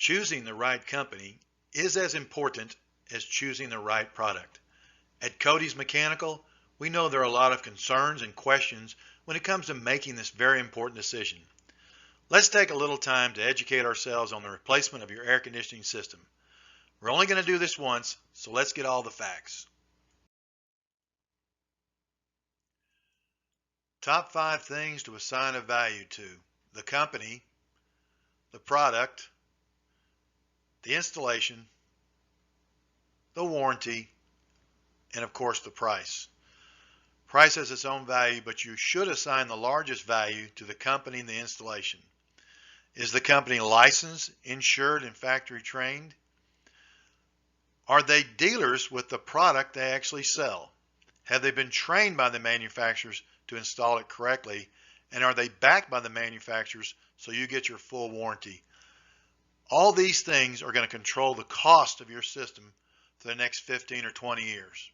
Choosing the right company is as important as choosing the right product. At Cote's Mechanical, we know there are a lot of concerns and questions when it comes to making this very important decision. Let's take a little time to educate ourselves on the replacement of your air conditioning system. We're only going to do this once, so let's get all the facts. Top 5 things to assign a value to: the company, the product, the installation, the warranty, and of course the price. Price has its own value, but you should assign the largest value to the company and the installation. Is the company licensed, insured, and factory trained? Are they dealers with the product they actually sell? Have they been trained by the manufacturers to install it correctly? And are they backed by the manufacturers so you get your full warranty? All these things are going to control the cost of your system for the next 15 or 20 years.